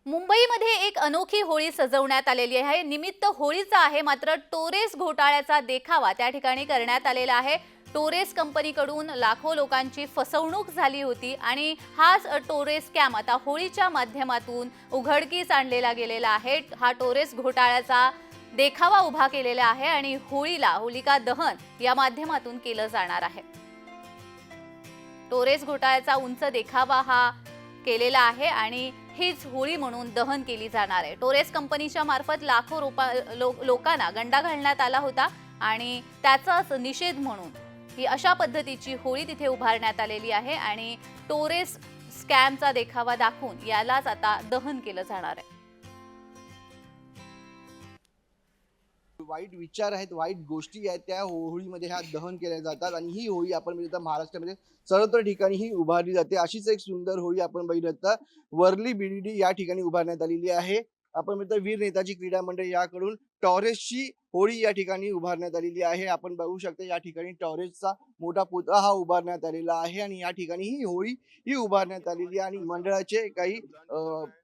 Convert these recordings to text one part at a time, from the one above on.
मुंबईमध्ये एक अनोखी होळी सजवण्यात आलेली आहे। निमित्त होळीचा आहे, मात्र टोरेस घोटाळ्याचा देखावा त्या ठिकाणी करण्यात आलेला आहे। टोरेस कंपनीकडून लाखो लोकांची फसवणूक झाली होती आणि हाच टोरेस स्कॅम आता होळीच्या माध्यमातून उघडकीस आणलेला गेलेला आहे। हा टोरेस घोटाळ्याचा देखावा उभा केलेला आहे आणि होळीला होलिका दहन या माध्यमातून केलं जाणार आहे। टोरेस घोटाळ्याचा उंच देखावा हा केलेला आहे आणि हीच होळी म्हणून दहन केली जाणार आहे। टोरेस कंपनीच्या मार्फत लाखो लोकांना गंडा घालण्यात आला होता आणि त्याचाच निषेध म्हणून ही अशा पद्धतीची होळी तिथे उभारण्यात आलेली आहे आणि टोरेस स्कॅमचा देखावा दाखवून यालाच आता दहन केलं जाणार आहे। वाईट विचार आहेत, वाईट गोष्टी आहेत, त्या होळीमध्ये ह्या दहन केल्या जातात आणि ही होळी आपण बघितलं महाराष्ट्रामध्ये सर्वत्र ठिकाणी ही उभारली जाते। अशीच एक सुंदर होळी आपण बघितलं तर वर्ली बीडीडी या ठिकाणी उभारण्यात आलेली आहे। आपण बघितलं वीर नेताजी क्रीडा मंडळ याकडून टॉरेसची होळी या ठिकाणी उभारण्यात आलेली आहे। आपण बघू शकता या ठिकाणी टॉरेसचा मोठा पुतळा हा उभारण्यात आलेला आहे आणि या ठिकाणी ही होळी ही उभारण्यात आलेली आहे आणि मंडळाचे काही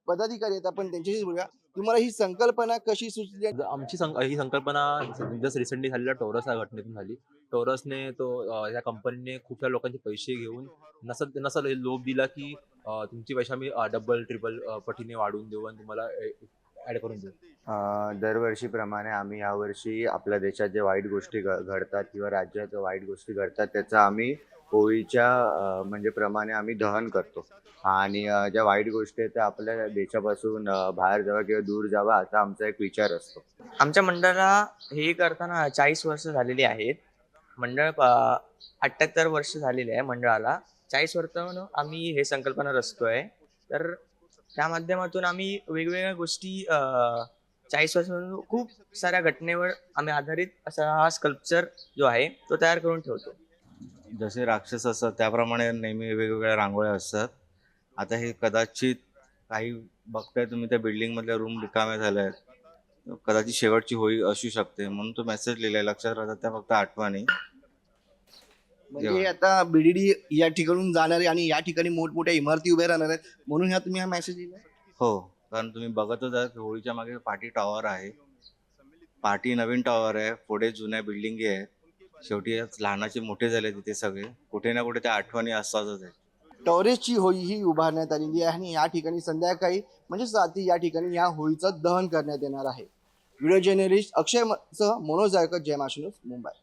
पदाधिकारी आहेत, आपण त्यांच्याशी बोलूया। तुम्हाला ही संकल्पना कशी सुचली? आमची ही संकल्पना जस्ट रिसेंटली झालेल्या टोरस या घटनेतून झाली। टोरसने या कंपनीने खूप साऱ्या लोकांचे पैसे घेऊन नसल हे लोभ दिला की तुमचे पैसे आम्ही डबल ट्रिपल पटीने वाढवून देऊ आणि तुम्हाला ऍड करून देऊ। दरवर्षीप्रमाणे आम्ही यावर्षी आपल्या देशात जे वाईट गोष्टी घडतात किंवा राज्यात वाईट गोष्टी घडतात त्याचा आम्ही होळीच्या म्हणजे प्रमाणे आम्ही दहन करतो आणि ज्या वाईट गोष्टी आहेत त्या आपल्या देशापासून बाहेर जावा किंवा दूर जावा असा आमचा एक विचार असतो। आमच्या मंडळाला हे करताना 40 वर्ष झालेली आहेत। मंडळ 78 वर्ष झालेले आहे मंडळाला। 40 वर्ष आम्ही हे संकल्पना रचतोय, तर त्या माध्यमातून आम्ही वेगवेगळ्या गोष्टी 40 वर्षांपासून खूप साऱ्या घटनेवर आम्ही आधारित असा हा स्कल्पचर जो आहे तो तयार करून ठेवतो। जसे राक्षस असतात त्याप्रमाणे नेहमी वेगवेगळ्या रांगोळ्या असतात। आता हे कदाचित काही बघताय तुम्ही त्या बिल्डिंग मधल्या रूम रिकाम्या झाल्या आहेत, कदाचित शेवटची होळी असू शकते म्हणून तो मेसेज लिहिलाय। लक्षात राहतात त्या फक्त आठवणी। म्हणजे आता बीडीडी या ठिकाणून जाणार आहे आणि या ठिकाणी मोठमोठ्या इमारती उभ्या राहणार आहेत म्हणून ह्या तुम्ही हा मेसेज दिला? हो, कारण तुम्ही बघतच आहात होळीच्या मागे पाटी टॉवर आहे, पाटी नवीन टॉवर आहे, पुढे जुन्या बिल्डिंगी आहे। शेवटी लहानाचे मोठे झाले तिथे सगळे, कुठे ना कुठे त्या आठवणी असतातच आहे। टॉरेसची होळी ही उभारण्यात आलेली आहे आणि या ठिकाणी संध्याकाळी म्हणजे रात्री या ठिकाणी या होळीचं दहन करण्यात येणार आहे। व्हिडिओ जर्नलिस्ट अक्षय सह मनोज जायकर, जय महाराष्ट्र न्यूज, मुंबई।